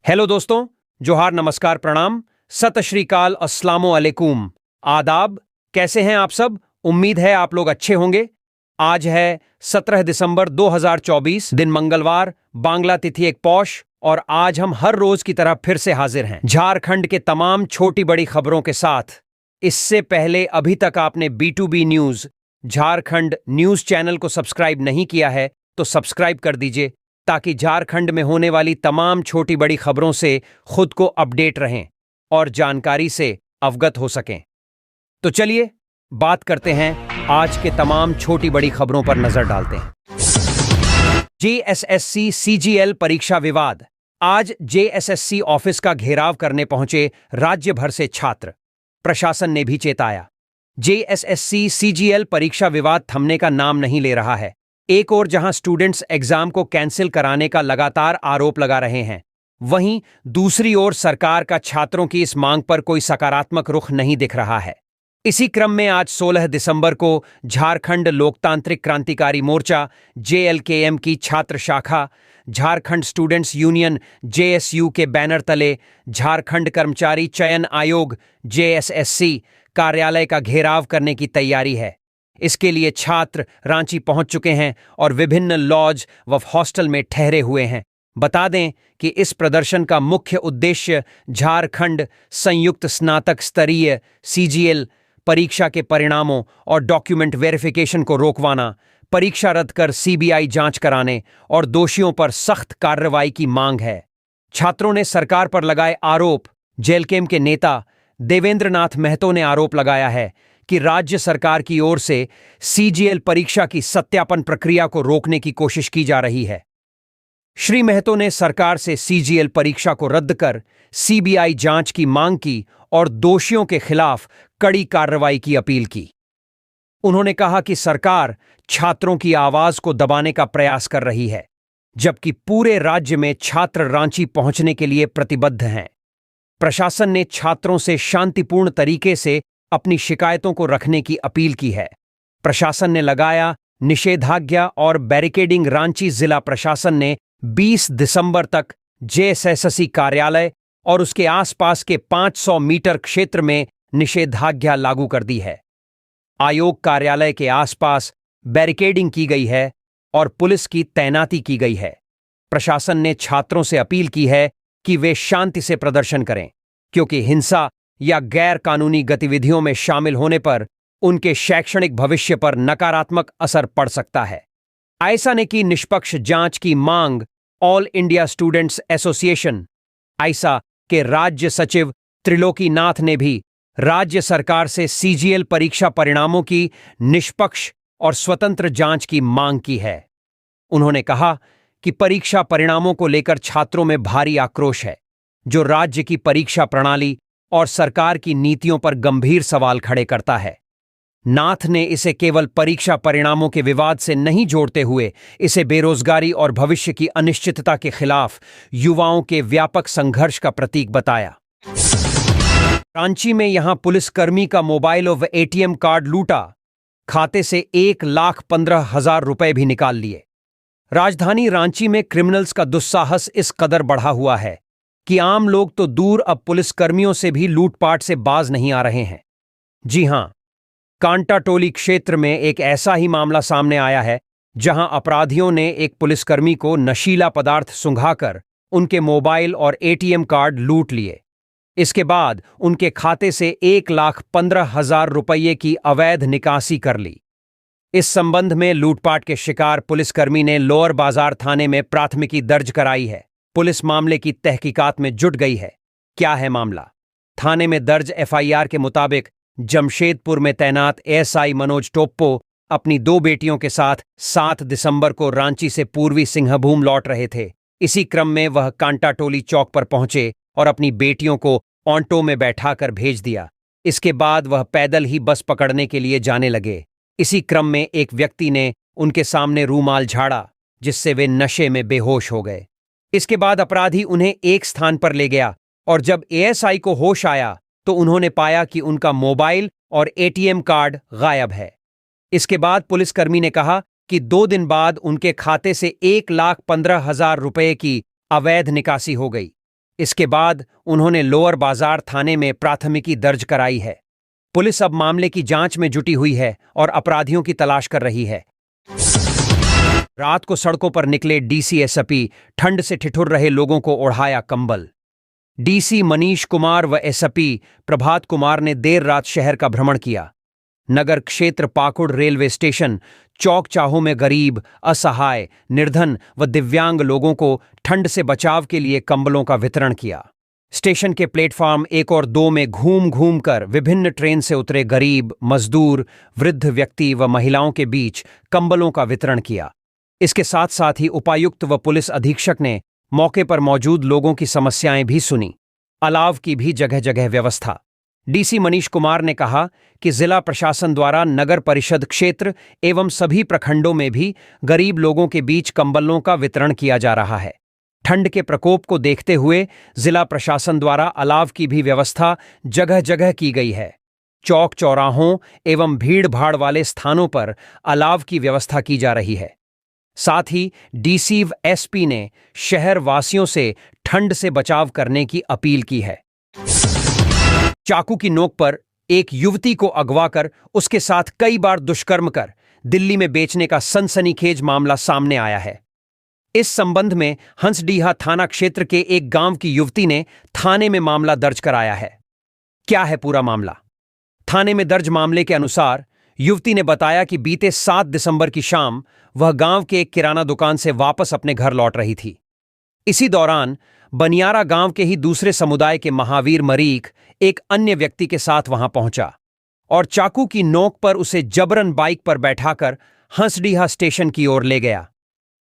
Hello दोस्तों, जोहार, नमस्कार, प्रणाम, सत श्री अकाल, अस्सलामो अलैकुम, आदाब। कैसे हैं आप सब? उम्मीद है आप लोग अच्छे होंगे। आज है 17 दिसंबर 2024, दिन मंगलवार, बांग्ला तिथि एक पौष, और आज हम हर रोज की तरह फिर से हाजिर हैं झारखंड के तमाम छोटी बड़ी खबरों के साथ। इससे पहले अभी तक आपने B2B news Jharkhand news channel को सब्सक्राइब नहीं किया है तो सब्सक्राइब कर दीजिए, ताकि झारखंड में होने वाली तमाम छोटी बड़ी खबरों से खुद को अपडेट रहें और जानकारी से अवगत हो सकें। तो चलिए बात करते हैं, आज के तमाम छोटी बड़ी खबरों पर नजर डालते हैं। JSSC CGL परीक्षा विवाद। आज JSSC ऑफिस का घेराव करने पहुंचे राज्य भर से छात्र। प्रशासन ने भी चेताया। JSSC CGL परीक्षा विवाद थमने का नाम नहीं ले रहा है। एक ओर जहां स्टूडेंट्स एग्जाम को कैंसिल कराने का लगातार आरोप लगा रहे हैं, वहीं दूसरी ओर सरकार का छात्रों की इस मांग पर कोई सकारात्मक रुख नहीं दिख रहा है। इसी क्रम में आज 16 दिसंबर को झारखंड लोकतांत्रिक क्रांतिकारी मोर्चा JLKM की छात्र शाखा झारखंड स्टूडेंट्स यूनियन JSU के बैनर तले झारखंड कर्मचारी चयन आयोग JSSC कार्यालय का घेराव करने की तैयारी है। इसके लिए छात्र रांची पहुंच चुके हैं और विभिन्न लॉज व हॉस्टल में ठहरे हुए हैं। बता दें कि इस प्रदर्शन का मुख्य उद्देश्य झारखंड संयुक्त स्नातक स्तरीय CGL परीक्षा के परिणामों और डॉक्यूमेंट वेरिफिकेशन को रोकवाना, परीक्षा रद्द कर CBI जांच कराने और दोषियों पर सख्त कार्रवाई की मांग है। छात्रों ने सरकार पर लगाए आरोप। JLKM के नेता देवेंद्र नाथ महतो ने आरोप लगाया है कि राज्य सरकार की ओर से CGL परीक्षा की सत्यापन प्रक्रिया को रोकने की कोशिश की जा रही है। श्री महतो ने सरकार से CGL परीक्षा को रद्द कर CBI जांच की मांग की और दोषियों के खिलाफ कड़ी कार्रवाई की अपील की। उन्होंने कहा कि सरकार छात्रों की आवाज को दबाने का प्रयास कर रही है, जबकि पूरे राज्य में छात्र रांची पहुंचने के लिए प्रतिबद्ध हैं। प्रशासन ने छात्रों से शांतिपूर्ण तरीके से अपनी शिकायतों को रखने की अपील की है। प्रशासन ने लगाया निषेधाज्ञा और बैरिकेडिंग। रांची जिला प्रशासन ने 20 दिसंबर तक JSSC कार्यालय और उसके आसपास के 500 मीटर क्षेत्र में निषेधाज्ञा लागू कर दी है। आयोग कार्यालय के आसपास बैरिकेडिंग की गई है और पुलिस की तैनाती की गई है। प्रशासन ने छात्रों से अपील की है कि वे शांति से प्रदर्शन करें, क्योंकि हिंसा या गैर कानूनी गतिविधियों में शामिल होने पर उनके शैक्षणिक भविष्य पर नकारात्मक असर पड़ सकता है। आईसा ने की निष्पक्ष जांच की मांग। All India students association I saw के राज्य सचिव त्रिलोकी नाथ ने भी राज्य सरकार से CGL परीक्षा परिणामों की निष्पक्ष और स्वतंत्र जांच की मांग की है। उन्होंने कहा कि परीक्षा परिणामों को लेकर छात्रों में भारी आक्रोश है, जो राज्य की परीक्षा प्रणाली और सरकार की नीतियों पर गंभीर सवाल खड़े करता है। नाथ ने इसे केवल परीक्षा परिणामों के विवाद से नहीं जोड़ते हुए इसे बेरोजगारी और भविष्य की अनिश्चितता के खिलाफ युवाओं के व्यापक संघर्ष का प्रतीक बताया। रांची में यहां पुलिसकर्मी का मोबाइल और ATM कार्ड लूटा, खाते से 1,15,000 रुपए भी निकाल लिए। राजधानी रांची में क्रिमिनल्स का दुस्साहस इस कदर बढ़ा हुआ है कि आम लोग तो दूर, अब पुलिसकर्मियों से भी लूटपाट से बाज नहीं आ रहे हैं। जी हां, कांटाटोली क्षेत्र में एक ऐसा ही मामला सामने आया है, जहां अपराधियों ने एक पुलिसकर्मी को नशीला पदार्थ सुंघाकर उनके मोबाइल और ATM कार्ड लूट लिए। इसके बाद उनके खाते से 1,15,000 रुपये की अवैध निकासी कर ली। इस संबंध में लूटपाट के शिकार पुलिसकर्मी ने लोअर बाजार थाने में प्राथमिकी दर्ज कराई है। पुलिस मामले की तहकीकात में जुट गई है। क्या है मामला? थाने में दर्ज FIR के मुताबिक जमशेदपुर में तैनात ASI मनोज टोप्पो अपनी 2 बेटियों के साथ 7 दिसंबर को रांची से पूर्वी सिंहभूम लौट रहे थे। इसी क्रम में वह कांटाटोली चौक पर पहुंचे और अपनी बेटियों को ऑटो में बैठाकर भेज दिया। इसके बाद वह पैदल ही बस पकड़ने के लिए जाने लगे। इसी क्रम में एक व्यक्ति ने उनके सामने रूमाल झाड़ा, जिससे वे नशे में बेहोश हो गए। इसके बाद अपराधी उन्हें एक स्थान पर ले गया और जब ASI को होश आया तो उन्होंने पाया कि उनका मोबाइल और ATM कार्ड गायब है। इसके बाद पुलिसकर्मी ने कहा कि 2 दिन बाद उनके खाते से 1,15,000 रुपये की अवैध निकासी हो गई। इसके बाद उन्होंने लोअर बाजार थाने में प्राथमिकी दर्ज कराई है। पुलिस अब मामले की जांच में जुटी हुई है और अपराधियों की तलाश कर रही है। रात को सड़कों पर निकले डीसी एसपी, ठंड से ठिठुर रहे लोगों को ओढ़ाया कंबल। डीसी मनीष कुमार व एसपी प्रभात कुमार ने देर रात शहर का भ्रमण किया। नगर क्षेत्र पाकुड़ रेलवे स्टेशन चौक चाहों में गरीब, असहाय, निर्धन व दिव्यांग लोगों को ठंड से बचाव के लिए कंबलों का वितरण किया। स्टेशन के प्लेटफॉर्म 1 और 2 में घूम घूम कर विभिन्न ट्रेन से उतरे गरीब, मजदूर, वृद्ध व्यक्ति व महिलाओं के बीच कंबलों का वितरण किया। इसके साथ साथ ही उपायुक्त व पुलिस अधीक्षक ने मौके पर मौजूद लोगों की समस्याएं भी सुनी। अलाव की भी जगह जगह व्यवस्था। डीसी मनीष कुमार ने कहा कि जिला प्रशासन द्वारा नगर परिषद क्षेत्र एवं सभी प्रखंडों में भी गरीब लोगों के बीच कंबलों का वितरण किया जा रहा है। ठंड के प्रकोप को देखते हुए जिला प्रशासन द्वारा अलाव की भी व्यवस्था जगह जगह की गई है। चौक चौराहों एवं भीड़ भाड़ वाले स्थानों पर अलाव की व्यवस्था की जा रही है। साथ ही डीसी व एसपी ने शहर वासियों से ठंड से बचाव करने की अपील की है। चाकू की नोक पर एक युवती को अगवा कर उसके साथ कई बार दुष्कर्म कर दिल्ली में बेचने का सनसनीखेज मामला सामने आया है। इस संबंध में हंसडीहा थाना क्षेत्र के एक गांव की युवती ने थाने में मामला दर्ज कराया है। क्या है पूरा मामला? थाने में दर्ज मामले के अनुसार युवती ने बताया कि बीते 7 दिसंबर की शाम वह गांव के एक किराना दुकान से वापस अपने घर लौट रही थी। इसी दौरान बनियारा गांव के ही दूसरे समुदाय के महावीर मरीख एक अन्य व्यक्ति के साथ वहां पहुंचा और चाकू की नोक पर उसे जबरन बाइक पर बैठाकर हंसडीहा स्टेशन की ओर ले गया।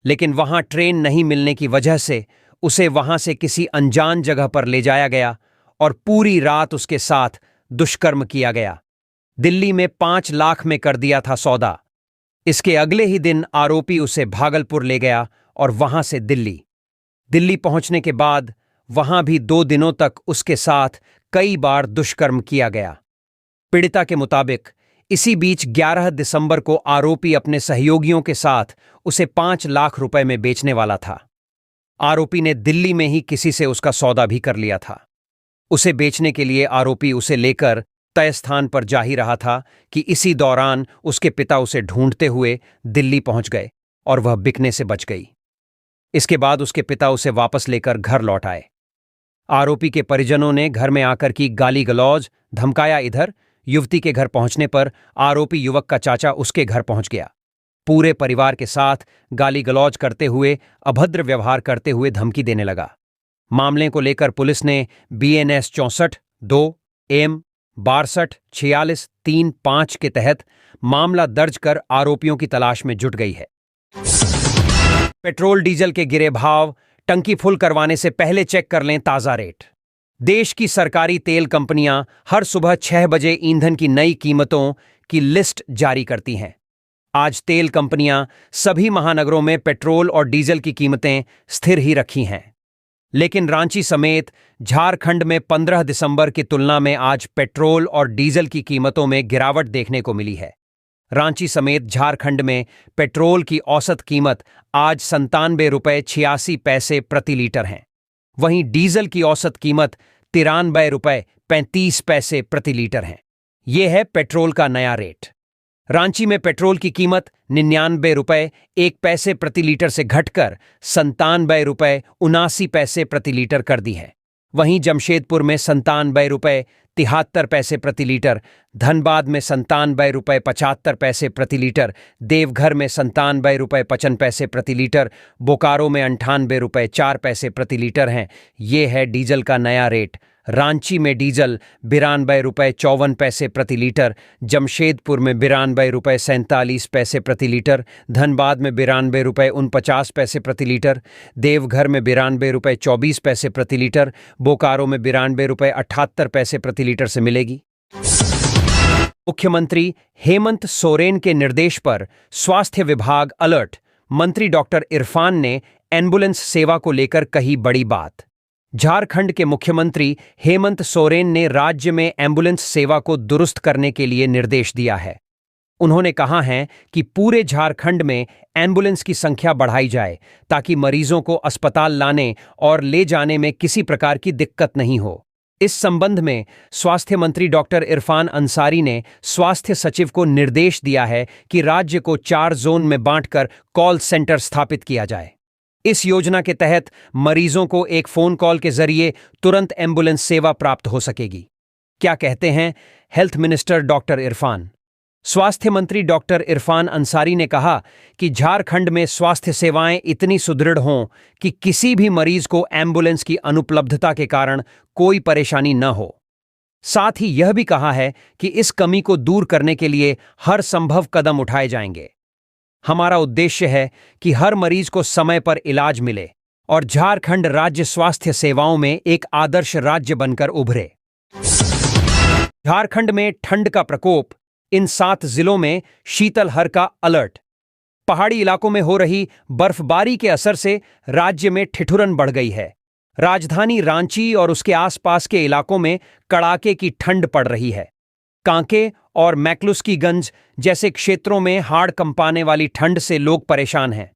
लेकिन वहां ट्रेन नहीं मिलने की वजह से उसे वहां से किसी अनजान जगह पर ले जाया गया और पूरी रात उसके साथ दुष्कर्म किया गया। दिल्ली में 5 लाख में कर दिया था सौदा। इसके अगले ही दिन आरोपी उसे भागलपुर ले गया और वहां से दिल्ली पहुंचने के बाद वहां भी 2 दिनों तक उसके साथ कई बार दुष्कर्म किया गया। पीड़िता के मुताबिक इसी बीच 11 दिसंबर को आरोपी अपने सहयोगियों के साथ उसे 5 लाख रुपए में बेचने वाला था। आरोपी ने दिल्ली में ही किसी से उसका सौदा भी कर लिया था। उसे बेचने के लिए आरोपी उसे लेकर तय स्थान पर जा ही रहा था कि इसी दौरान उसके पिता उसे ढूंढते हुए दिल्ली पहुंच गए और वह बिकने से बच गई। इसके बाद उसके पिता उसे वापस लेकर घर लौट आए। आरोपी के परिजनों ने घर में आकर की गाली गलौज, धमकाया। इधर युवती के घर पहुंचने पर आरोपी युवक का चाचा उसके घर पहुंच गया। पूरे परिवार के साथ गाली गलौज करते हुए, अभद्र व्यवहार करते हुए धमकी देने लगा। मामले को लेकर पुलिस ने BNS 64-2 M 62-46-3-5 के तहत मामला दर्ज कर आरोपियों की तलाश में जुट गई है। पेट्रोल डीजल के गिरे भाव, टंकी फुल करवाने से पहले चेक कर लें ताजा रेट। देश की सरकारी तेल कंपनियां हर सुबह 6 बजे ईंधन की नई कीमतों की लिस्ट जारी करती हैं। आज तेल कंपनियां सभी महानगरों में पेट्रोल और डीजल की कीमतें स्थिर ही रखी हैं। लेकिन रांची समेत झारखंड में 15 दिसंबर की तुलना में आज पेट्रोल और डीजल की कीमतों में गिरावट देखने को मिली है। रांची समेत झारखंड में पेट्रोल की औसत कीमत आज 97 रुपये 86 पैसे प्रति लीटर है। वहीं डीजल की औसत कीमत 93 रुपये 35 पैसे प्रति लीटर है। यह है पेट्रोल का नया रेट। रांची में पेट्रोल की कीमत 99 रुपये 1 पैसे प्रति लीटर से घटकर 97 रुपये 79 पैसे प्रति लीटर कर दी है। वहीं जमशेदपुर में 97 रुपये 73 पैसे प्रति लीटर, धनबाद में 97 रुपये 75 पैसे प्रति लीटर, देवघर में 97 रुपये 55 पैसे प्रति लीटर, बोकारो में 98 रुपये 4 पैसे प्रति लीटर हैं। ये है डीजल का नया रेट। रांची में डीजल 92 रुपये 54 पैसे प्रति लीटर, जमशेदपुर में 92 रुपये 47 पैसे प्रति लीटर, धनबाद में 92 रुपये 49 पैसे प्रति लीटर, देवघर में 92 रुपये 24 पैसे प्रति लीटर, बोकारो में 92 रुपये 78 पैसे प्रति लीटर से मिलेगी। मुख्यमंत्री हेमंत सोरेन के निर्देश पर स्वास्थ्य विभाग अलर्ट। मंत्री डॉक्टर इरफान ने एम्बुलेंस सेवा को लेकर कही बड़ी बात। झारखंड के मुख्यमंत्री हेमंत सोरेन ने राज्य में एम्बुलेंस सेवा को दुरुस्त करने के लिए निर्देश दिया है। उन्होंने कहा है कि पूरे झारखंड में एम्बुलेंस की संख्या बढ़ाई जाए ताकि मरीजों को अस्पताल लाने और ले जाने में किसी प्रकार की दिक्कत नहीं हो। इस संबंध में स्वास्थ्य मंत्री डॉक्टर इरफान अंसारी ने स्वास्थ्य सचिव को निर्देश दिया है कि राज्य को 4 जोन में बांटकर कॉल सेंटर स्थापित किया जाए। इस योजना के तहत मरीजों को एक फोन कॉल के जरिए तुरंत एम्बुलेंस सेवा प्राप्त हो सकेगी। क्या कहते हैं हेल्थ मिनिस्टर डॉक्टर इरफान? स्वास्थ्य मंत्री डॉक्टर इरफान अंसारी ने कहा कि झारखंड में स्वास्थ्य सेवाएं इतनी सुदृढ़ हों कि किसी भी मरीज को एम्बुलेंस की अनुपलब्धता के कारण कोई परेशानी न हो। साथ ही यह भी कहा है कि इस कमी को दूर करने के लिए हर संभव कदम उठाए जाएंगे। हमारा उद्देश्य है कि हर मरीज को समय पर इलाज मिले और झारखंड राज्य स्वास्थ्य सेवाओं में एक आदर्श राज्य बनकर उभरे। झारखंड में ठंड का प्रकोप, इन 7 जिलों में शीतलहर का अलर्ट। पहाड़ी इलाकों में हो रही बर्फबारी के असर से राज्य में ठिठुरन बढ़ गई है। राजधानी रांची और उसके आसपास के इलाकों में कड़ाके की ठंड पड़ रही है। कांके और मैक्लुस्कीगंज जैसे क्षेत्रों में हाड़ कंपाने वाली ठंड से लोग परेशान हैं।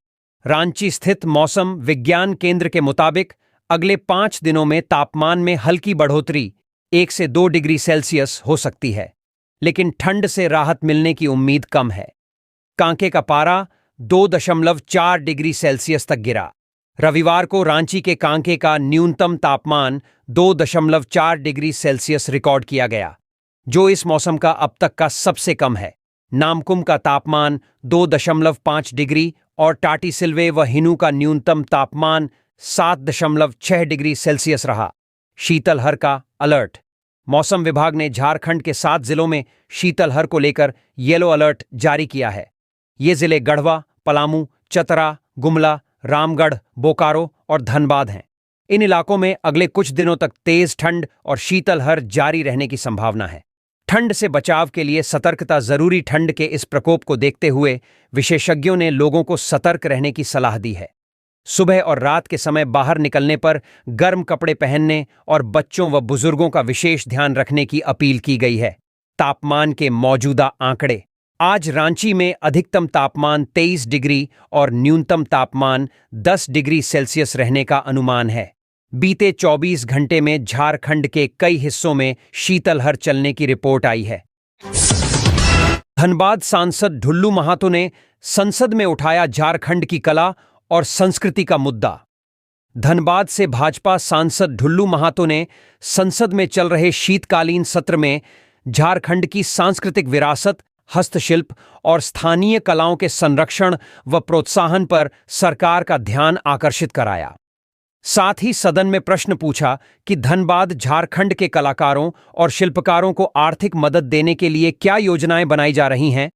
रांची स्थित मौसम विज्ञान केंद्र के मुताबिक अगले 5 दिनों में तापमान में हल्की बढ़ोतरी 1 से 2 डिग्री सेल्सियस हो सकती है, लेकिन ठंड से राहत मिलने की उम्मीद कम है। कांके का पारा 2.4 डिग्री सेल्सियस तक गिरा। रविवार को रांची के कांके का न्यूनतम तापमान 2.4 डिग्री सेल्सियस रिकॉर्ड किया गया, जो इस मौसम का अब तक का सबसे कम है। नामकुम का तापमान 2.5 डिग्री और टाटीसिल्वे व हिनू का न्यूनतम तापमान 7.6 डिग्री सेल्सियस रहा। शीतलहर का अलर्ट। मौसम विभाग ने झारखंड के 7 जिलों में शीतलहर को लेकर येलो अलर्ट जारी किया है। ये जिले गढ़वा, पलामू, चतरा, गुमला, रामगढ़, बोकारो और धनबाद हैं। इन इलाकों में अगले कुछ दिनों तक तेज ठंड और शीतलहर जारी रहने की संभावना है। ठंड से बचाव के लिए सतर्कता जरूरी। ठंड के इस प्रकोप को देखते हुए विशेषज्ञों ने लोगों को सतर्क रहने की सलाह दी है। सुबह और रात के समय बाहर निकलने पर गर्म कपड़े पहनने और बच्चों व बुजुर्गों का विशेष ध्यान रखने की अपील की गई है। तापमान के मौजूदा आंकड़े। आज रांची में अधिकतम तापमान 23 डिग्री और न्यूनतम तापमान 10 डिग्री सेल्सियस रहने का अनुमान है। बीते 24 घंटे में झारखंड के कई हिस्सों में शीतलहर चलने की रिपोर्ट आई है। धनबाद सांसद ढुल्लू महातो ने संसद में उठाया झारखंड की कला और संस्कृति का मुद्दा। धनबाद से भाजपा सांसद ढुल्लू महातो ने संसद में चल रहे शीतकालीन सत्र में झारखंड की सांस्कृतिक विरासत, हस्तशिल्प और स्थानीय कलाओं के संरक्षण व प्रोत्साहन पर सरकार का ध्यान आकर्षित कराया। साथ ही सदन में प्रश्न पूछा कि धनबाद झारखंड के कलाकारों और शिल्पकारों को आर्थिक मदद देने के लिए क्या योजनाएं बनाई जा रही हैं।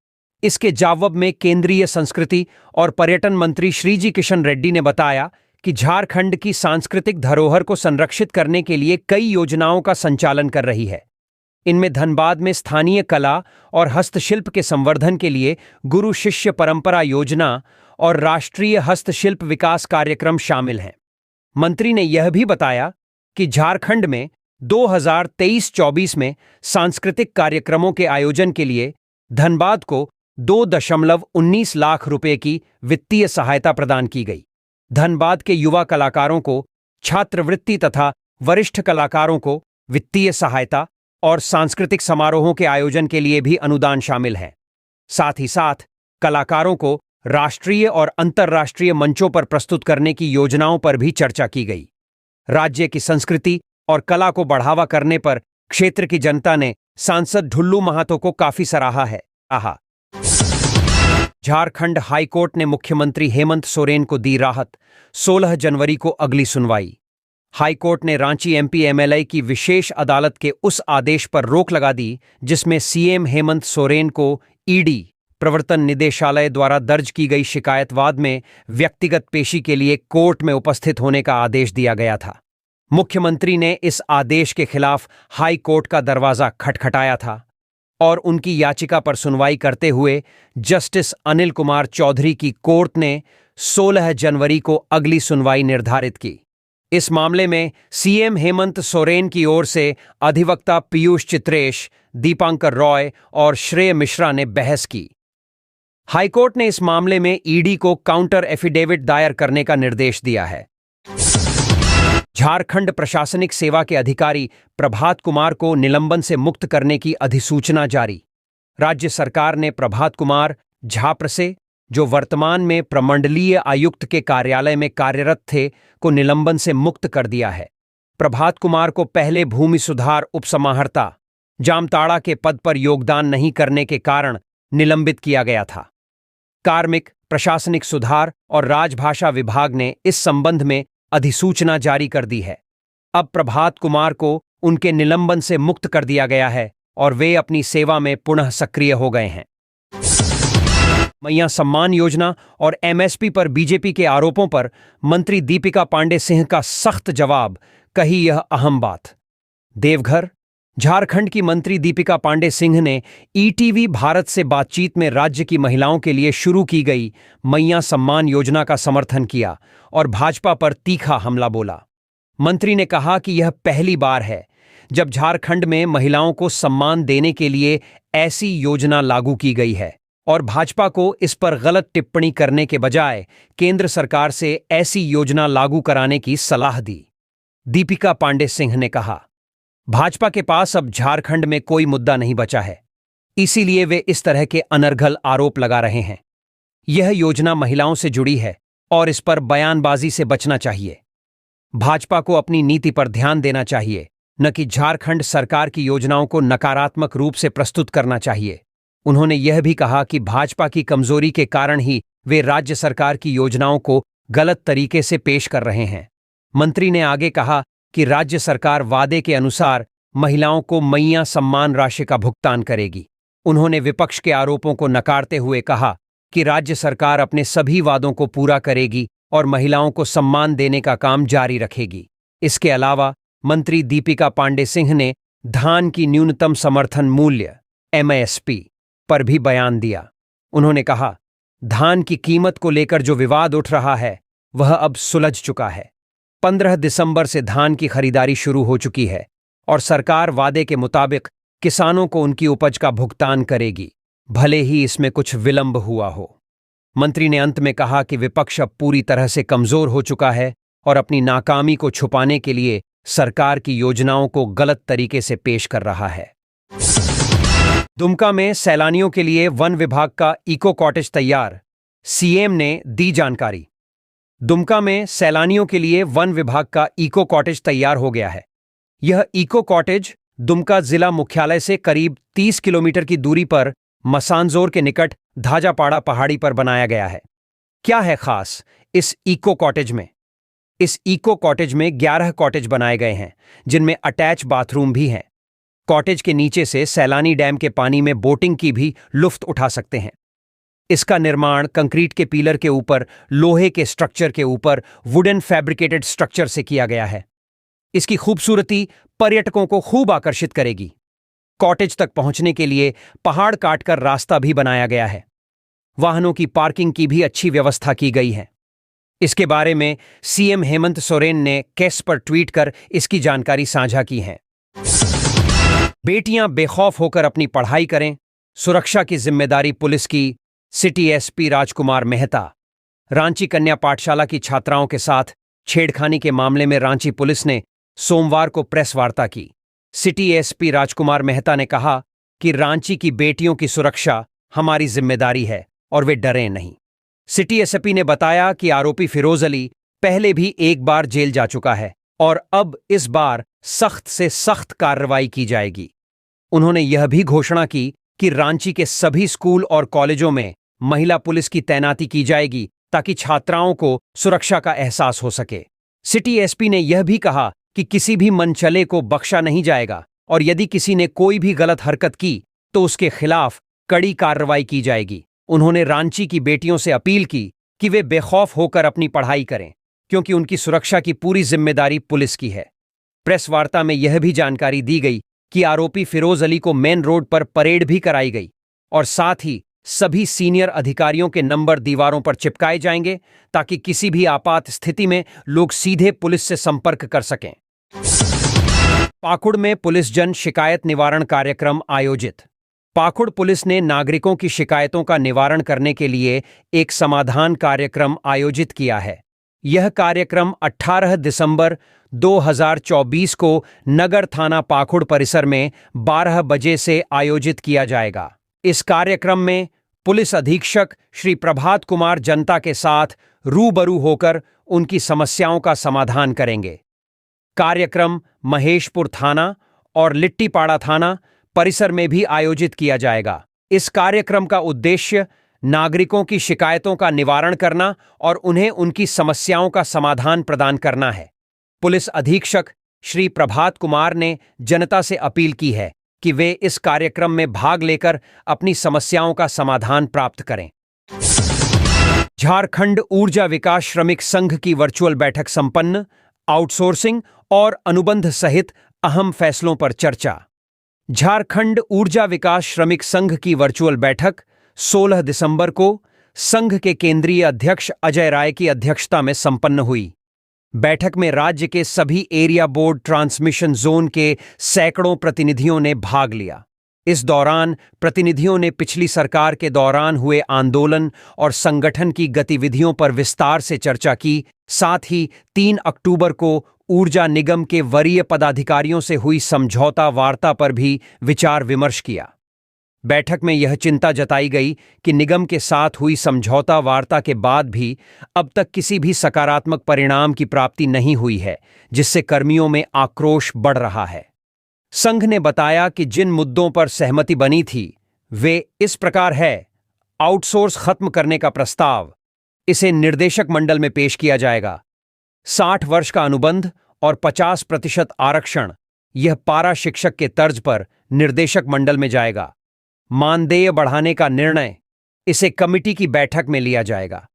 इसके जवाब में केंद्रीय संस्कृति और पर्यटन मंत्री श्रीजी किशन रेड्डी ने बताया कि झारखंड की सांस्कृतिक धरोहर को संरक्षित करने के लिए कई योजनाओं का संचालन कर रही है। इनमें धनबाद में स्थानीय कला और हस्तशिल्प के संवर्धन के लिए गुरु शिष्य परंपरा योजना और राष्ट्रीय हस्तशिल्प विकास कार्यक्रम शामिल हैं। मंत्री ने यह भी बताया कि झारखंड में 2023-24 में सांस्कृतिक कार्यक्रमों के आयोजन के लिए धनबाद को 2.19 लाख रुपए की वित्तीय सहायता प्रदान की गई। धनबाद के युवा कलाकारों को छात्रवृत्ति तथा वरिष्ठ कलाकारों को वित्तीय सहायता और सांस्कृतिक समारोहों के आयोजन के लिए भी अनुदान शामिल है। साथ ही साथ कलाकारों को राष्ट्रीय और अंतर्राष्ट्रीय मंचों पर प्रस्तुत करने की योजनाओं पर भी चर्चा की गई। राज्य की संस्कृति और कला को बढ़ावा करने पर क्षेत्र की जनता ने सांसद ढुल्लू महातो को काफी सराहा है। झारखंड हाईकोर्ट ने मुख्यमंत्री हेमंत सोरेन को दी राहत। 16 जनवरी को अगली सुनवाई। हाईकोर्ट ने रांची एमपी एमएलए की विशेष अदालत के उस आदेश पर रोक लगा दी जिसमें सीएम हेमंत सोरेन को ईडी प्रवर्तन निदेशालय द्वारा दर्ज की गई शिकायतवाद में व्यक्तिगत पेशी के लिए कोर्ट में उपस्थित होने का आदेश दिया गया था। मुख्यमंत्री ने इस आदेश के खिलाफ हाई कोर्ट का दरवाजा खटखटाया था और उनकी याचिका पर सुनवाई करते हुए जस्टिस अनिल कुमार चौधरी की कोर्ट ने 16 जनवरी को अगली सुनवाई निर्धारित की। इस मामले में सीएम हेमंत सोरेन की ओर से अधिवक्ता पीयूष चित्रेश, दीपांकर रॉय और श्रेय मिश्रा ने बहस की। हाईकोर्ट ने इस मामले में ईडी को काउंटर एफिडेविट दायर करने का निर्देश दिया है। झारखंड प्रशासनिक सेवा के अधिकारी प्रभात कुमार को निलंबन से मुक्त करने की अधिसूचना जारी। राज्य सरकार ने प्रभात कुमार झाप्रसे, जो वर्तमान में प्रमंडलीय आयुक्त के कार्यालय में कार्यरत थे, को निलंबन से मुक्त कर दिया है। प्रभात कुमार को पहले भूमि सुधार उपसमाहर्ता जामताड़ा के पद पर योगदान नहीं करने के कारण निलंबित किया गया था। कार्मिक, प्रशासनिक सुधार और राजभाषा विभाग ने इस संबंध में अधिसूचना जारी कर दी है। अब प्रभात कुमार को उनके निलंबन से मुक्त कर दिया गया है और वे अपनी सेवा में पुनः सक्रिय हो गए हैं। मैया सम्मान योजना और एमएसपी पर बीजेपी के आरोपों पर मंत्री दीपिका पांडे सिंह का सख्त जवाब, कही यह अहम बात। देवघर, झारखंड की मंत्री दीपिका पांडे सिंह ने ईटीवी भारत से बातचीत में राज्य की महिलाओं के लिए शुरू की गई मैया सम्मान योजना का समर्थन किया और भाजपा पर तीखा हमला बोला। मंत्री ने कहा कि यह पहली बार है जब झारखंड में महिलाओं को सम्मान देने के लिए ऐसी योजना लागू की गई है और भाजपा को इस पर गलत टिप्पणी करने के बजाय केंद्र सरकार से ऐसी योजना लागू कराने की सलाह दी। दीपिका पांडे सिंह ने कहा, भाजपा के पास अब झारखंड में कोई मुद्दा नहीं बचा है, इसीलिए वे इस तरह के अनर्गल आरोप लगा रहे हैं। यह योजना महिलाओं से जुड़ी है और इस पर बयानबाजी से बचना चाहिए। भाजपा को अपनी नीति पर ध्यान देना चाहिए, न कि झारखंड सरकार की योजनाओं को नकारात्मक रूप से प्रस्तुत करना चाहिए। उन्होंने यह भी कहा कि भाजपा की कमजोरी के कारण ही वे राज्य सरकार की योजनाओं को गलत तरीके से पेश कर रहे हैं। मंत्री ने आगे कहा कि राज्य सरकार वादे के अनुसार महिलाओं को मैया सम्मान राशि का भुगतान करेगी। उन्होंने विपक्ष के आरोपों को नकारते हुए कहा कि राज्य सरकार अपने सभी वादों को पूरा करेगी और महिलाओं को सम्मान देने का काम जारी रखेगी। इसके अलावा मंत्री दीपिका पांडे सिंह ने धान की न्यूनतम समर्थन मूल्य एमएसपी पर भी बयान दिया। उन्होंने कहा, धान की कीमत को लेकर जो विवाद उठ रहा है वह अब सुलझ चुका है। 15 दिसंबर से धान की खरीदारी शुरू हो चुकी है और सरकार वादे के मुताबिक किसानों को उनकी उपज का भुगतान करेगी, भले ही इसमें कुछ विलंब हुआ हो। मंत्री ने अंत में कहा कि विपक्ष अब पूरी तरह से कमजोर हो चुका है और अपनी नाकामी को छुपाने के लिए सरकार की योजनाओं को गलत तरीके से पेश कर रहा है। दुमका में सैलानियों के लिए वन विभाग का इको कॉटेज तैयार, सीएम ने दी जानकारी। दुमका में सैलानियों के लिए वन विभाग का इको कॉटेज तैयार हो गया है। यह इको कॉटेज दुमका जिला मुख्यालय से करीब 30 किलोमीटर की दूरी पर मसानजोर के निकट धाजापाड़ा पहाड़ी पर बनाया गया है। क्या है खास इस इको कॉटेज में? इस इको कॉटेज में 11 कॉटेज बनाए गए हैं, जिनमें अटैच बाथरूम भी हैं। कॉटेज के नीचे से सैलानी डैम के पानी में बोटिंग की भी लुफ्त उठा सकते हैं। इसका निर्माण कंक्रीट के पिलर के ऊपर लोहे के स्ट्रक्चर के ऊपर वुडन फैब्रिकेटेड स्ट्रक्चर से किया गया है। इसकी खूबसूरती पर्यटकों को खूब आकर्षित करेगी। कॉटेज तक पहुंचने के लिए पहाड़ काटकर रास्ता भी बनाया गया है। वाहनों की पार्किंग की भी अच्छी व्यवस्था की गई है। इसके बारे में सीएम हेमंत सोरेन ने केस पर ट्वीट कर इसकी जानकारी साझा की है। बेटियां बेखौफ होकर अपनी पढ़ाई करें, सुरक्षा की जिम्मेदारी पुलिस की, सिटी एसपी राजकुमार मेहता। रांची कन्या पाठशाला की छात्राओं के साथ छेड़खानी के मामले में रांची पुलिस ने सोमवार को प्रेस वार्ता की। सिटी एसपी राजकुमार मेहता ने कहा कि रांची की बेटियों की सुरक्षा हमारी जिम्मेदारी है और वे डरें नहीं। सिटी एसपी ने बताया कि आरोपी फिरोज अली पहले भी एक बार जेल जा चुका है और अब इस बार सख्त से सख्त कार्रवाई की जाएगी। उन्होंने यह भी घोषणा की कि रांची के सभी स्कूल और कॉलेजों में महिला पुलिस की तैनाती की जाएगी ताकि छात्राओं को सुरक्षा का एहसास हो सके। सिटी एसपी ने यह भी कहा कि किसी भी मनचले को बख्शा नहीं जाएगा और यदि किसी ने कोई भी गलत हरकत की तो उसके खिलाफ कड़ी कार्रवाई की जाएगी। उन्होंने रांची की बेटियों से अपील की कि वे बेखौफ होकर अपनी पढ़ाई करें, क्योंकि उनकी सुरक्षा की पूरी जिम्मेदारी पुलिस की है। प्रेस वार्ता में यह भी जानकारी दी गई कि आरोपी फिरोज अली को मेन रोड पर परेड भी कराई गई और साथ ही सभी सीनियर अधिकारियों के नंबर दीवारों पर चिपकाए जाएंगे ताकि किसी भी आपात स्थिति में लोग सीधे पुलिस से संपर्क कर सकें। पाकुड़ में पुलिस जन शिकायत निवारण कार्यक्रम आयोजित। पाकुड़ पुलिस ने नागरिकों की शिकायतों का निवारण करने के लिए एक समाधान कार्यक्रम आयोजित किया है। यह कार्यक्रम 18 दिसंबर 2024 को नगर थाना पाकुड़ परिसर में 12 बजे से आयोजित किया जाएगा। इस कार्यक्रम में पुलिस अधीक्षक श्री प्रभात कुमार जनता के साथ रूबरू होकर उनकी समस्याओं का समाधान करेंगे। कार्यक्रम महेशपुर थाना और लिट्टीपाड़ा थाना परिसर में भी आयोजित किया जाएगा। इस कार्यक्रम का उद्देश्य नागरिकों की शिकायतों का निवारण करना और उन्हें उनकी समस्याओं का समाधान प्रदान करना है। पुलिस अधीक्षक श्री प्रभात कुमार ने जनता से अपील की है कि वे इस कार्यक्रम में भाग लेकर अपनी समस्याओं का समाधान प्राप्त करें। झारखंड ऊर्जा विकास श्रमिक संघ की वर्चुअल बैठक संपन्न, आउटसोर्सिंग और अनुबंध सहित अहम फैसलों पर चर्चा। झारखंड ऊर्जा विकास श्रमिक संघ की वर्चुअल बैठक 16 दिसंबर को संघ के केंद्रीय अध्यक्ष अजय राय की अध्यक्षता में संपन्न हुई। बैठक में राज्य के सभी एरिया बोर्ड ट्रांसमिशन जोन के सैकड़ों प्रतिनिधियों ने भाग लिया। इस दौरान प्रतिनिधियों ने पिछली सरकार के दौरान हुए आंदोलन और संगठन की गतिविधियों पर विस्तार से चर्चा की। साथ ही 3 अक्टूबर को ऊर्जा निगम के वरीय पदाधिकारियों से हुई समझौता वार्ता पर भी विचार विमर्श किया। बैठक में यह चिंता जताई गई कि निगम के साथ हुई समझौता वार्ता के बाद भी अब तक किसी भी सकारात्मक परिणाम की प्राप्ति नहीं हुई है, जिससे कर्मियों में आक्रोश बढ़ रहा है। संघ ने बताया कि जिन मुद्दों पर सहमति बनी थी वे इस प्रकार है: आउटसोर्स खत्म करने का प्रस्ताव, इसे निर्देशक मंडल में पेश किया जाएगा। 60 वर्ष का अनुबंध और 50% आरक्षण, यह पारा शिक्षक के तर्ज पर निर्देशक मंडल में जाएगा। मानदेय बढ़ाने का निर्णय, इसे कमिटी की बैठक में लिया जाएगा।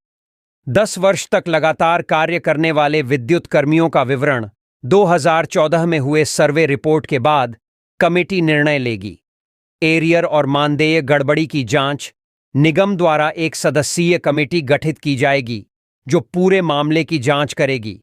10 वर्ष तक लगातार कार्य करने वाले विद्युत कर्मियों का विवरण 2014 में हुए सर्वे रिपोर्ट के बाद कमेटी निर्णय लेगी। एरियर और मानदेय गड़बड़ी की जांच, निगम द्वारा एक सदस्यीय कमेटी गठित की जाएगी जो पूरे मामले की जांच करेगी।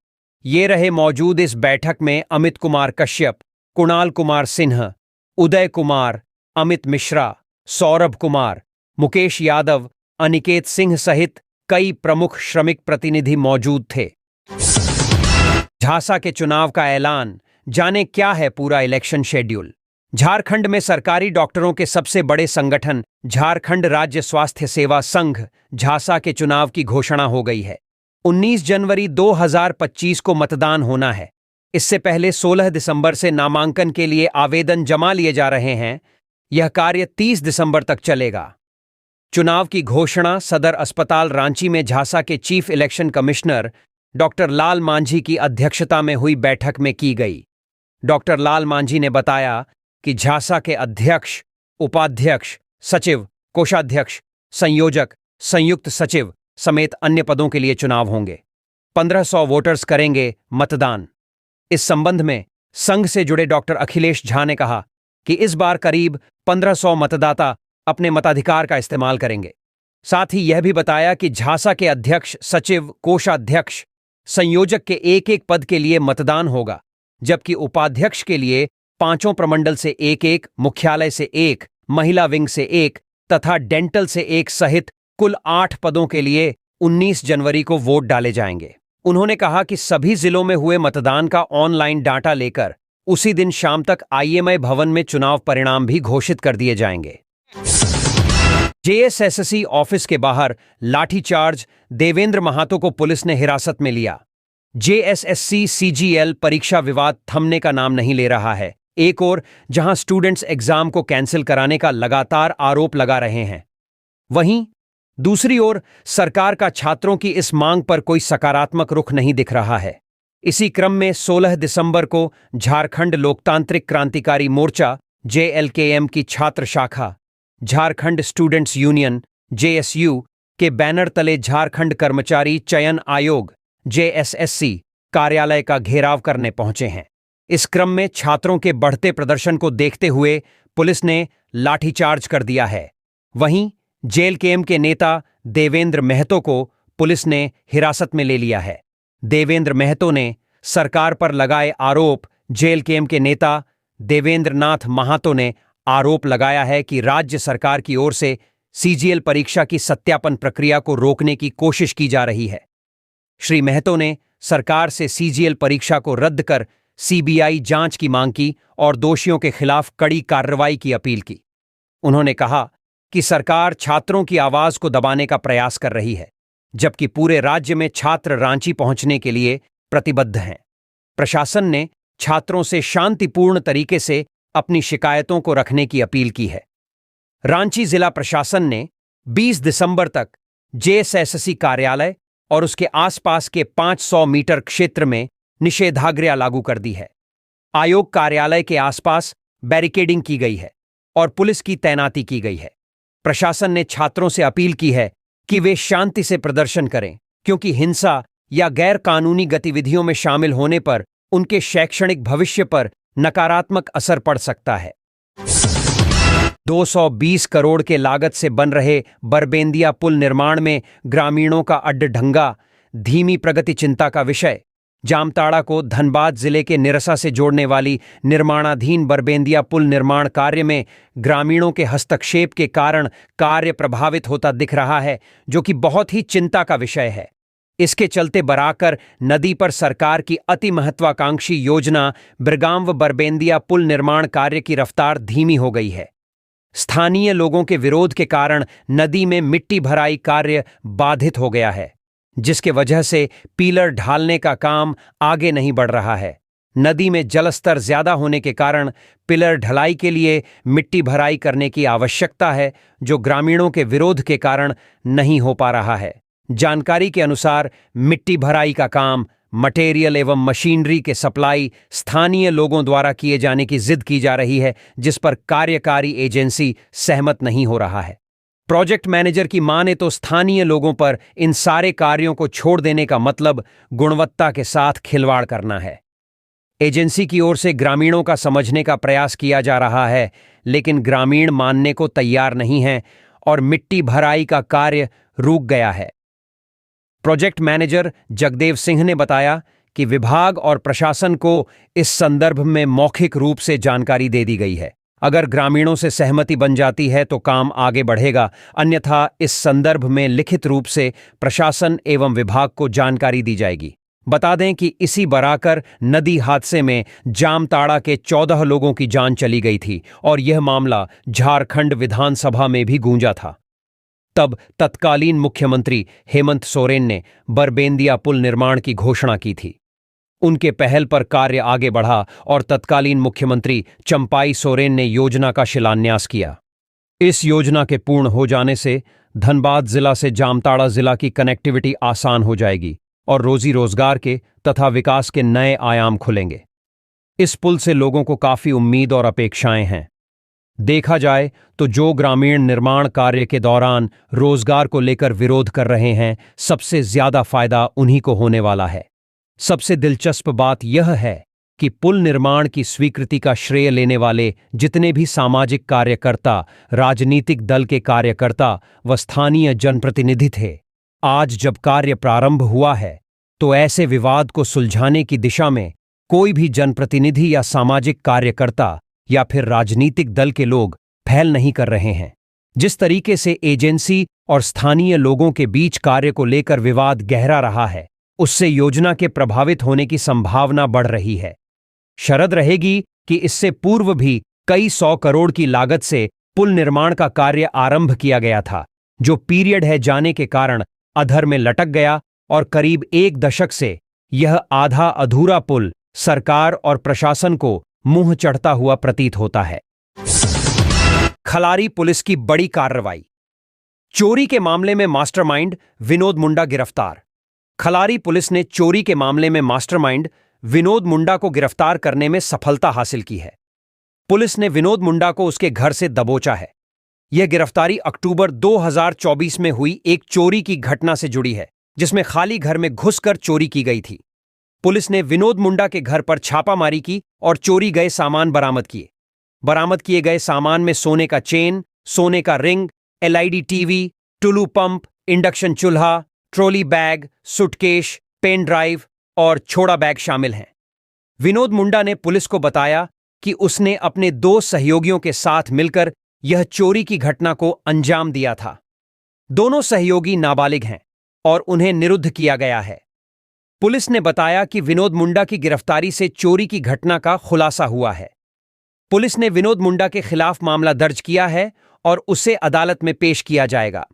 ये रहे मौजूद इस बैठक में अमित कुमार कश्यप, कुणाल कुमार सिन्हा, उदय कुमार, अमित मिश्रा, सौरभ कुमार, मुकेश यादव, अनिकेत सिंह सहित कई प्रमुख श्रमिक प्रतिनिधि मौजूद थे। झांसा के चुनाव का ऐलान, जाने क्या है पूरा इलेक्शन शेड्यूल। झारखंड में सरकारी डॉक्टरों के सबसे बड़े संगठन झारखंड राज्य स्वास्थ्य सेवा संघ झांसा के चुनाव की घोषणा हो गई है। 19 जनवरी 2025 को मतदान होना है। इससे पहले 16 दिसंबर से नामांकन के लिए आवेदन जमा लिए जा रहे हैं। यह कार्य 30 दिसंबर तक चलेगा। चुनाव की घोषणा सदर अस्पताल रांची में झांसा के चीफ इलेक्शन कमिश्नर डॉक्टर लाल मांझी की अध्यक्षता में हुई बैठक में की गई। डॉक्टर लाल मांझी ने बताया कि झांसा के अध्यक्ष, उपाध्यक्ष, सचिव, कोषाध्यक्ष, संयोजक, संयुक्त सचिव समेत अन्य पदों के लिए चुनाव होंगे। 1500 वोटर्स करेंगे मतदान। इस संबंध में संघ से जुड़े डॉक्टर अखिलेश झा ने कहा कि इस बार करीब 1500 मतदाता अपने मताधिकार का इस्तेमाल करेंगे। साथ ही यह भी बताया कि झांसा के अध्यक्ष, सचिव, कोषाध्यक्ष, संयोजक के एक पद के लिए मतदान होगा, जबकि उपाध्यक्ष के लिए 5 प्रमंडल से 1, मुख्यालय से 1, महिला विंग से 1 तथा डेंटल से 1 सहित कुल 8 पदों के लिए 19 जनवरी को वोट डाले जाएंगे। उन्होंने कहा कि सभी जिलों में हुए मतदान का ऑनलाइन डाटा लेकर उसी दिन शाम तक IMI भवन में चुनाव परिणाम भी घोषित कर दिए जाएंगे। JSSC ऑफिस के बाहर लाठीचार्ज, देवेंद्र महातो को पुलिस ने हिरासत में लिया। JSSC CGL परीक्षा विवाद थमने का नाम नहीं ले रहा है। एक ओर जहां स्टूडेंट्स एग्जाम को कैंसिल कराने का लगातार आरोप लगा रहे हैं, वहीं दूसरी ओर सरकार का छात्रों की इस मांग पर कोई सकारात्मक रुख नहीं दिख रहा है। इसी क्रम में 16 दिसंबर को झारखंड लोकतांत्रिक क्रांतिकारी मोर्चा JLKM की छात्र शाखा झारखंड स्टूडेंट्स यूनियन JSU के बैनर तले झारखंड कर्मचारी चयन आयोग JSSC कार्यालय का घेराव करने पहुंचे हैं। इस क्रम में छात्रों के बढ़ते प्रदर्शन को देखते हुए पुलिस ने लाठीचार्ज कर दिया है। वहीं JLKM के नेता देवेंद्र महतो को पुलिस ने हिरासत में ले लिया है। देवेंद्र महतो ने सरकार पर लगाए आरोप JLKM के नेता देवेंद्र नाथ महातो ने आरोप लगाया है कि राज्य सरकार की ओर से सीजीएल परीक्षा की सत्यापन प्रक्रिया को रोकने की कोशिश की जा रही है। श्री महतो ने सरकार से सीजीएल परीक्षा को रद्द कर सीबीआई जांच की मांग की और दोषियों के खिलाफ कड़ी कार्रवाई की अपील की। उन्होंने कहा कि सरकार छात्रों की आवाज को दबाने का प्रयास कर रही है, जबकि पूरे राज्य में छात्र रांची पहुंचने के लिए प्रतिबद्ध हैं। प्रशासन ने छात्रों से शांतिपूर्ण तरीके से अपनी शिकायतों को रखने की अपील की है। रांची जिला प्रशासन ने 20 दिसंबर तक जेएसएससी कार्यालय और उसके आसपास के 500 मीटर क्षेत्र में निषेधाज्ञा लागू कर दी है। आयोग कार्यालय के आसपास बैरिकेडिंग की गई है और पुलिस की तैनाती की गई है। प्रशासन ने छात्रों से अपील की है कि वे शांति से प्रदर्शन करें, क्योंकि हिंसा या गैर कानूनी गतिविधियों में शामिल होने पर उनके शैक्षणिक भविष्य पर नकारात्मक असर पड़ सकता है। 220 करोड़ के लागत से बन रहे बरबेंदिया पुल निर्माण में ग्रामीणों का अड्डढंगा, धीमी प्रगति चिंता का विषय। जामताड़ा को धनबाद जिले के निरसा से जोड़ने वाली निर्माणाधीन बरबेंदिया पुल निर्माण कार्य में ग्रामीणों के हस्तक्षेप के कारण कार्य प्रभावित होता दिख रहा है, जो कि बहुत ही चिंता का विषय है। इसके चलते बराकर नदी पर सरकार की अति महत्वाकांक्षी योजना ब्रगांव बरबेंदिया पुल निर्माण कार्य की रफ्तार धीमी हो गई है। स्थानीय लोगों के विरोध के कारण नदी में मिट्टी भराई कार्य बाधित हो गया है, जिसके वजह से पीलर ढालने का काम आगे नहीं बढ़ रहा है। नदी में जलस्तर ज्यादा होने के कारण पिलर ढलाई के लिए मिट्टी भराई करने की आवश्यकता है, जो ग्रामीणों के विरोध के कारण नहीं हो पा रहा है। जानकारी के अनुसार मिट्टी भराई का काम, मटेरियल एवं मशीनरी के सप्लाई स्थानीय लोगों द्वारा किए जाने की जिद की जा रही है, जिस पर कार्यकारी एजेंसी सहमत नहीं हो रहा है। प्रोजेक्ट मैनेजर की माने तो स्थानीय लोगों पर इन सारे कार्यों को छोड़ देने का मतलब गुणवत्ता के साथ खिलवाड़ करना है। एजेंसी की ओर से ग्रामीणों का समझने का प्रयास किया जा रहा है, लेकिन ग्रामीण मानने को तैयार नहीं हैं और मिट्टी भराई का कार्य रुक गया है। प्रोजेक्ट मैनेजर जगदेव सिंह ने बताया कि विभाग और प्रशासन को इस संदर्भ में मौखिक रूप से जानकारी दे दी गई है। अगर ग्रामीणों से सहमति बन जाती है तो काम आगे बढ़ेगा, अन्यथा इस संदर्भ में लिखित रूप से प्रशासन एवं विभाग को जानकारी दी जाएगी। बता दें कि इसी बराकर नदी हादसे में जामताड़ा के 14 लोगों की जान चली गई थी और यह मामला झारखंड विधानसभा में भी गूंजा था। तब तत्कालीन मुख्यमंत्री हेमंत सोरेन ने बरबेंदिया पुल निर्माण की घोषणा की थी। उनके पहल पर कार्य आगे बढ़ा और तत्कालीन मुख्यमंत्री चंपाई सोरेन ने योजना का शिलान्यास किया। इस योजना के पूर्ण हो जाने से धनबाद जिला से जामताड़ा जिला की कनेक्टिविटी आसान हो जाएगी और रोजी रोजगार के तथा विकास के नए आयाम खुलेंगे। इस पुल से लोगों को काफी उम्मीद और अपेक्षाएं हैं। देखा जाए तो जो ग्रामीण निर्माण कार्य के दौरान रोजगार को लेकर विरोध कर रहे हैं, सबसे ज्यादा फायदा उन्हीं को होने वाला है। सबसे दिलचस्प बात यह है कि पुल निर्माण की स्वीकृति का श्रेय लेने वाले जितने भी सामाजिक कार्यकर्ता, राजनीतिक दल के कार्यकर्ता व स्थानीय जनप्रतिनिधि थे, आज जब कार्य प्रारंभ हुआ है तो ऐसे विवाद को सुलझाने की दिशा में कोई भी जनप्रतिनिधि या सामाजिक कार्यकर्ता या फिर राजनीतिक दल के लोग पहल नहीं कर रहे हैं। जिस तरीके से एजेंसी और स्थानीय लोगों के बीच कार्य को लेकर विवाद गहरा रहा है, उससे योजना के प्रभावित होने की संभावना बढ़ रही है। शरद रहेगी कि इससे पूर्व भी कई 100 करोड़ की लागत से पुल निर्माण का कार्य आरंभ किया गया था, जो पीरियड है जाने के कारण अधर में लटक गया और करीब 1 दशक से यह आधा अधूरा पुल सरकार और प्रशासन को मुंह चढ़ता हुआ प्रतीत होता है। खलारी पुलिस की बड़ी कार्रवाई। चोरी के मामले में मास्टरमाइंड विनोद मुंडा गिरफ्तार। खलारी पुलिस ने चोरी के मामले में मास्टरमाइंड विनोद मुंडा को गिरफ्तार करने में सफलता हासिल की है। पुलिस ने विनोद मुंडा को उसके घर से दबोचा है। यह गिरफ्तारी अक्टूबर 2024 में हुई एक चोरी की घटना से जुड़ी है, जिसमें खाली घर में घुसकर चोरी की गई थी। पुलिस ने विनोद मुंडा के घर पर छापामारी की और चोरी गए सामान बरामद किए। बरामद किए गए सामान में सोने का चेन, सोने का ring, LED TV, Tullu pump, induction चूल्हा, trolley bag, suitcase, pen drive और छोड़ा बैग शामिल हैं। विनोद मुंडा ने पुलिस को बताया कि उसने अपने 2 सहयोगियों के साथ मिलकर यह चोरी की घटना को अंजाम दिया था। दोनों सहयोगी नाबालिग हैं और उन्हें निरुद्ध किया गया है। पुलिस ने बताया कि विनोद मुंडा की गिरफ्तारी से चोरी की घटना का खुलासा हुआ है। पुलिस ने विनोद मुंडा के खिलाफ मामला दर्ज किया है और उसे अदालत में पेश किया जाएगा।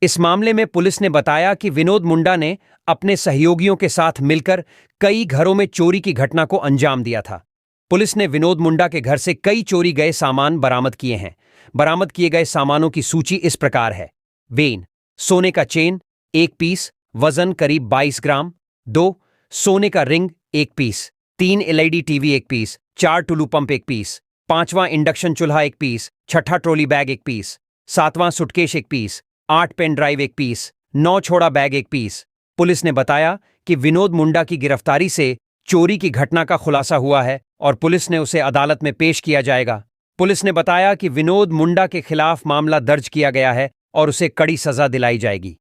इस मामले में पुलिस ने बताया कि विनोद मुंडा ने अपने सहयोगियों के साथ मिलकर कई घरों में चोरी की घटना को अंजाम दिया था। पुलिस ने विनोद मुंडा के घर से कई चोरी गए सामान बरामद किए हैं। बरामद किए गए सामानों की सूची इस प्रकार है: वेन, सोने का चेन 1 पीस, वजन करीब 22 ग्राम। 2 सोने का ring 1 piece. 3 LED TV 1 piece. 4 Tullu pump 1 piece. 5वां इंडक्शन चूल्हा 1 पीस। 6ठा ट्रॉली बैग 1 पीस। 7वां suitcase 1 piece. 8 pen drive 1 piece. 9 छोड़ा बैग 1 पीस। पुलिस ने बताया कि विनोद मुंडा की गिरफ्तारी से चोरी की घटना का खुलासा हुआ है और पुलिस ने उसे अदालत में पेश किया जाएगा। पुलिस ने बताया कि विनोद मुंडा के खिलाफ मामला दर्ज किया गया है और उसे कड़ी सजा दिलाई जाएगी।